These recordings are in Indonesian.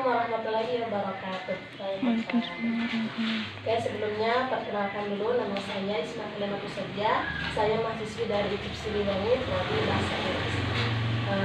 Assalamualaikum warahmatullahi wabarakatuh. Oke, sebelumnya perkenalkan dulu, nama saya Isma Helena Pusatja. Saya mahasiswi dari ITIB Siliwangi, prodi Bahasa Inggris.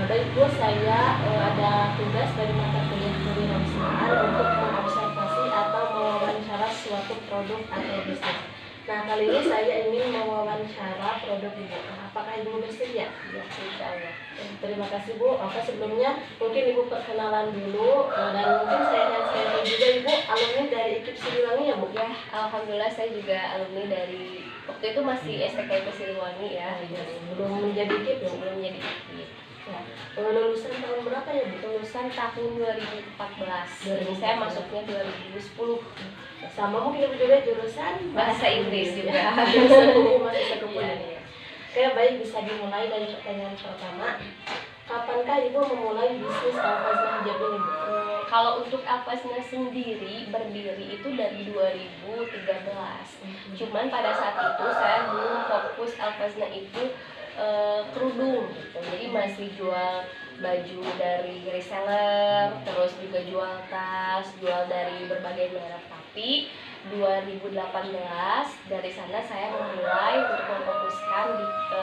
Baik Bu, saya ada tugas dari mata kuliah kewirausahaan untuk mengobservasi atau mewawancara suatu produk atau bisnis. Nah, kali ini saya ingin mewawancara produk Ibu. Apakah Ibu bersedia? Ya, insya Allah. Terima kasih Bu. Oke, sebelumnya mungkin Ibu perkenalan dulu, dan mungkin saya tahu juga Ibu alumni dari ITIB Siliwangi ya Bu? Ya, alhamdulillah saya juga alumni dari waktu itu masih STKIP Siliwangi ya. Belum menjadi ITIB ya? Belum menjadi ITIB. Ya. Lulusan tahun berapa ya Bu? Lulusan tahun 2014. Jadi saya masuknya 2010. Sama mungkin Ibu juga jurusan Bahasa Inggris juga. Masih sekuliah. Ya. Oke, baik, bisa dimulai dari pertanyaan pertama. Kapankah Ibu memulai bisnis Al-Faznah Hijab ini Bu? Kalau untuk Al-Faznah sendiri berdiri itu dari 2013. Cuman pada saat itu saya belum fokus Al-Faznah itu kerudung gitu. Jadi masih jual baju dari reseller, terus juga jual tas, jual dari berbagai merek. Tapi 2018 dari sana saya memulai untuk memfokuskan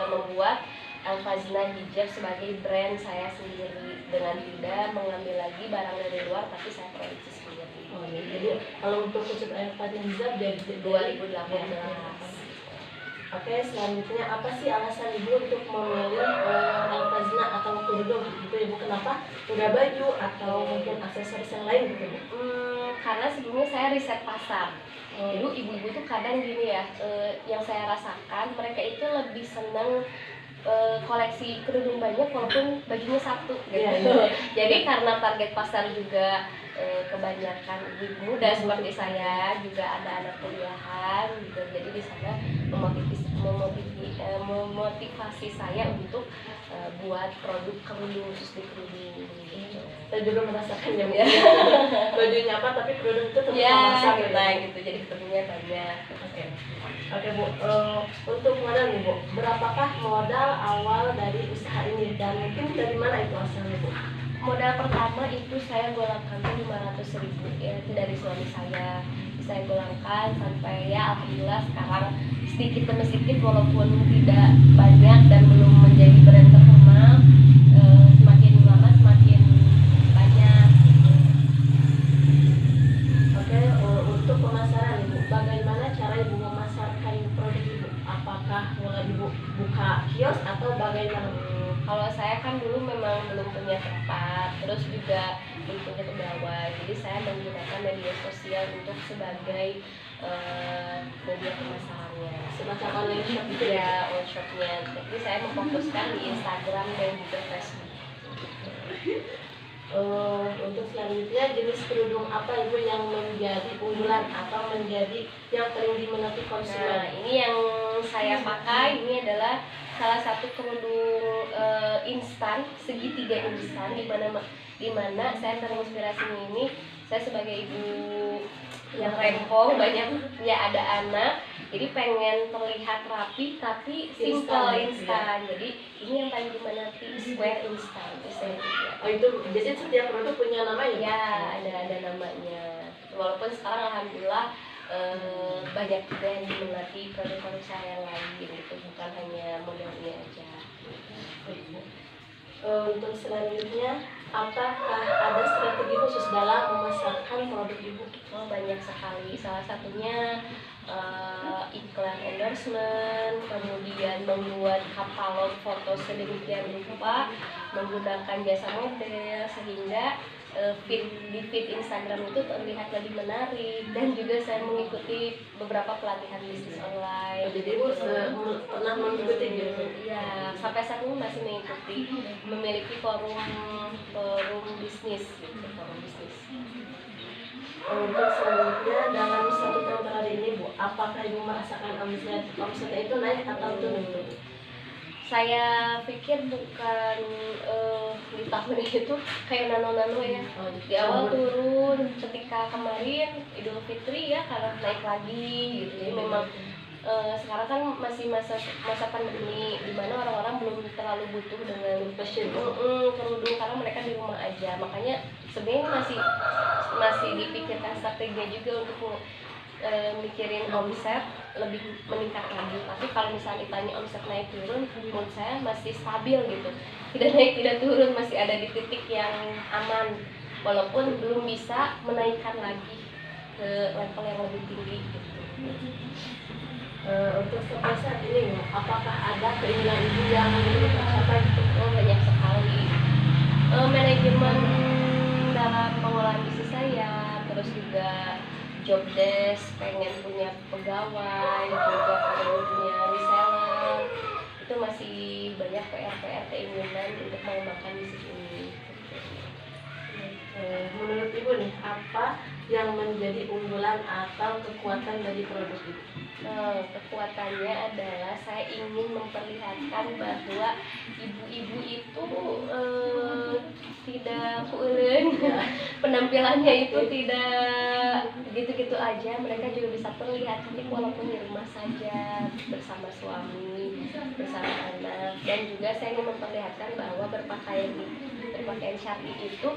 membuat Al-Faznah Hijab sebagai brand saya sendiri, dengan tidak mengambil lagi barang dari luar, tapi saya produksi sendiri. Oh, ya. Jadi kalau untuk konsep Al-Faznah Hijab dari 2018. Oke, selanjutnya apa sih alasan Ibu untuk memilih Al-Faznah atau kerudung gitu Ibu? Kenapa nggak baju atau mungkin aksesoris yang lain gitu Bu? Karena sebelumnya saya riset pasar. Dulu ibu-ibu tuh kadang gini ya, yang saya rasakan mereka itu lebih seneng koleksi kerudung banyak walaupun bajunya satu gitu. Yeah. Jadi karena target pasar juga kebanyakan ibu muda seperti saya, juga ada anak kuliahan gitu. Jadi di sana memotivasi saya untuk buat produk kerudung, khusus di kerudung gitu. Saya juga merasakannya Bu. Bajunya apa tapi kerudung itu tetap Ya, gitu. gitu. Jadi kerudungnya banyak. Oke Bu, untuk modal nih Bu, berapakah modal awal dari usaha ini dan mungkin dari mana itu asalnya Bu? Modal pertama itu saya golangkan tuh 500.000 ya, itu dari suami saya. Saya golangkan sampai ya alhamdulillah sekarang sedikit demi sedikit walaupun tidak banyak dan belum menjadi brand terkenal, semakin lama semakin banyak. Oke, untuk pemasaran Ibu, bagaimana cara Ibu memasarkan produk Ibu? Apakah mulai Ibu buka kios atau bagaimana? Kalau saya kan dulu memang belum punya tempat, terus juga belum punya pegawai, jadi saya menggunakan media sosial untuk sebagai media pemasarannya. Semacam online shop gitu Ya, online shopnya. Jadi saya memfokuskan di Instagram dan juga Facebook. Untuk selanjutnya, jenis kerudung apa Ibu yang menjadi unggulan atau menjadi yang paling diminati Nah, konsumen? ini yang saya pakai, ini adalah salah satu kerudung instan, segitiga instan, di mana saya terinspirasinya ini, saya sebagai ibu yang rempong, banyak ya ada anak, jadi pengen terlihat rapi tapi simple instan. Jadi ini yang paling diminati, square instan. Oh, itu jadi setiap produk punya nama ya? Ya, ada namanya. Walaupun sekarang alhamdulillah banyak juga yang diminati produk-produk saya yang lain gitu, bukan hanya modelnya aja. Untuk selanjutnya, apakah ada strategi khusus dalam memasarkan produk Ibu? Oh, banyak sekali. Salah satunya iklan endorsement, kemudian membuat katalog foto sedemikian rupa, menggunakan jasa model sehingga di feed Instagram itu terlihat lebih menarik, dan juga saya mengikuti beberapa pelatihan bisnis online. Jadi Ibu pernah mengikuti gitu? Ya, sampai saat ini masih mengikuti, memiliki forum bisnis gitu, forum bisnis. Untuk selanjutnya, dalam 1 tahun terakhir ini Bu, apakah Ibu merasakan omsetnya itu naik atau turun? Saya pikir bukan di tahun itu kayak nano-nano ya. Di awal turun, ketika kemarin Idul Fitri ya karena naik lagi gitu. Jadi memang sekarang kan masih masa pandemi, di mana orang-orang belum terlalu butuh dengan fashion kerudung karena mereka di rumah aja. saja. Makanya sebenarnya masih dipikirkan strategi juga untuk mikirin omset lebih meningkat lagi. Tapi kalau misalnya ditanya omset naik turun, menurut saya masih stabil gitu, tidak naik tidak turun, masih ada di titik yang aman, walaupun belum bisa menaikkan lagi ke level yang lebih tinggi gitu. Untuk sampai saat ini, apakah ada keinginan ibu yang ingin tercapai? Oh, banyak sekali. Manajemen dalam pengelolaan bisnis saya, terus juga job desk, pengen punya pegawai, juga pengen punya reseller. Itu masih banyak PR keinginan untuk mengembangkan bisnis ini. Menurut ibu nih, apa yang menjadi unggulan atau kekuatan dari produk itu? Kekuatannya adalah saya ingin memperlihatkan bahwa ibu-ibu itu tidak kuelen, penampilannya itu tidak gitu-gitu aja. Mereka juga bisa terlihat cantik walaupun di rumah saja, bersama suami, bersama anak. Dan juga saya ingin memperlihatkan bahwa berpakaian syar'i itu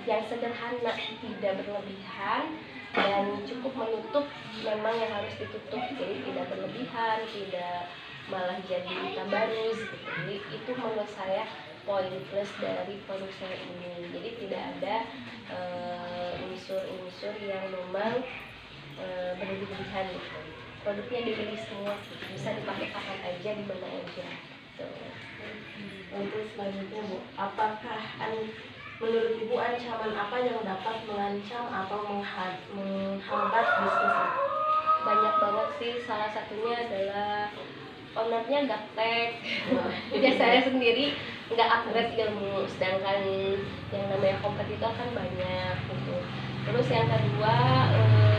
yang sederhana, tidak berlebihan, dan cukup menutup memang yang harus ditutup, jadi tidak berlebihan, tidak malah jadi tabarus gitu. Jadi itu menurut saya poin plus dari produk saya ini. Jadi tidak ada unsur-unsur yang memang berlebihan gitu. Produknya dipilih semua, bisa dipakai kapan aja, di mana aja gitu. Untuk selanjutnya Bu, apakah menurut ibu ancaman apa yang dapat mengancam atau menghambat bisnis? Banyak banget sih, salah satunya adalah ownernya gaptek. Ya saya sendiri nggak upgrade ilmu, sedangkan yang namanya kompetitor kan banyak gitu. Terus yang kedua,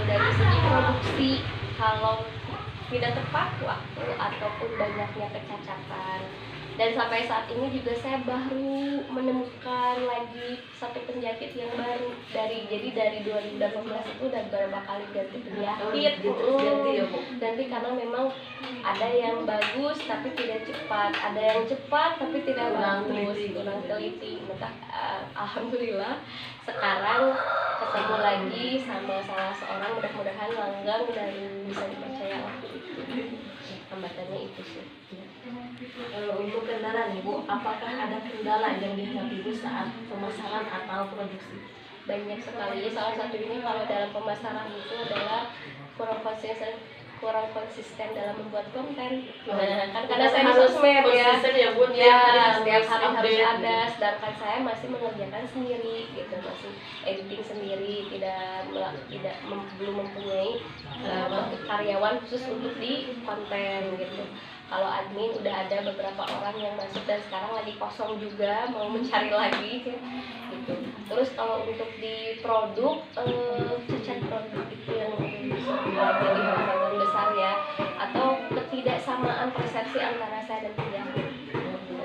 dari segi produksi, kalau tidak tepat waktu ataupun banyaknya kecacatan. Dan sampai saat ini juga saya baru menemukan lagi satu penjahit yang baru. Jadi dari 2018 itu udah beberapa kali ganti penjahit. Ganti karena memang ada yang bagus tapi tidak cepat, ada yang cepat tapi tidak bagus, kurang teliti. Maka alhamdulillah sekarang ketemu lagi sama salah seorang, mudah-mudahan langgeng dan bisa dipercaya waktu itu. Hambatannya itu sih. Untuk kendala nih Bu, apakah ada kendala yang dihadapi Ibu saat pemasaran atau produksi? Banyak sekali. Salah satunya kalau dalam pemasaran itu adalah kurang konsisten dalam membuat konten. Nah, kan karena saya di sosmed ya, Bu, setiap hari harus ada. Sedangkan saya masih mengerjakan sendiri, gitu, masih editing sendiri, belum mempunyai karyawan khusus untuk di konten gitu. Kalau admin udah ada beberapa orang yang masuk dan sekarang lagi kosong juga, mau mencari lagi gitu. Terus kalau untuk di produk, cacat produk itu yang jadi hambatan besar ya, atau ketidaksamaan persepsi antara saya dan penjahit.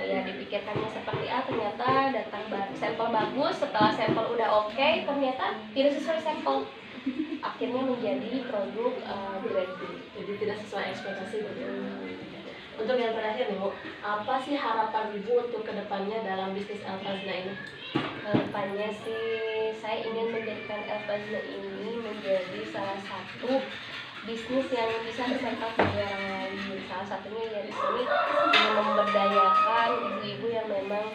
Ya dipikirkannya seperti A, ternyata datang sampel bagus, setelah sampel udah oke, ternyata tidak sesuai sampel. Akhirnya menjadi produk grade B. Jadi tidak sesuai ekspektasi. Untuk yang terakhir nih Bu, apa sih harapan Ibu untuk kedepannya dalam bisnis Elfazna ini? Harapannya sih saya ingin menjadikan Elfazna ini menjadi salah satu bisnis yang bisa bermanfaat bagi orang lain. Salah satunya ya di sini ingin memberdayakan ibu-ibu yang memang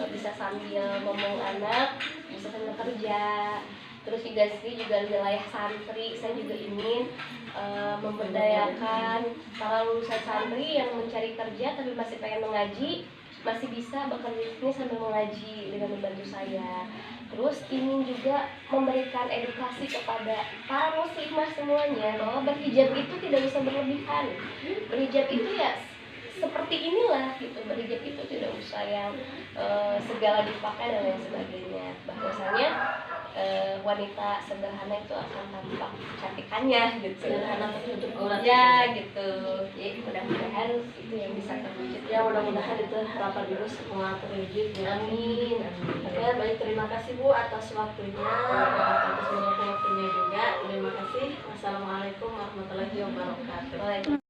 bisa sambil ngomong anak, bisa sambil kerja. Terus juga sih juga wilayah santri, saya juga ingin memberdayakan para lulusan santri yang mencari kerja tapi masih pengen mengaji, masih bisa bekerja ini sambil mengaji dengan membantu saya. Terus ingin juga memberikan edukasi kepada para muslimah semuanya bahwa berhijab itu tidak usah berlebihan. Berhijab itu ya seperti inilah gitu, berhijab itu tidak usah yang segala dipakai dan lain sebagainya. Bahwasanya wanita sederhana itu akan tampak kecantikannya gitu, Sederhana tertutup aurat ya gitu. Jadi mudah-mudahan itu yang bisa terwujud. Ya mudah-mudahan itu harapan Ibu semua terwujud ya. Amin. Oke, baik, terima kasih Bu atas waktunya, atas waktunya juga. Terima kasih. Wassalamualaikum warahmatullahi wabarakatuh.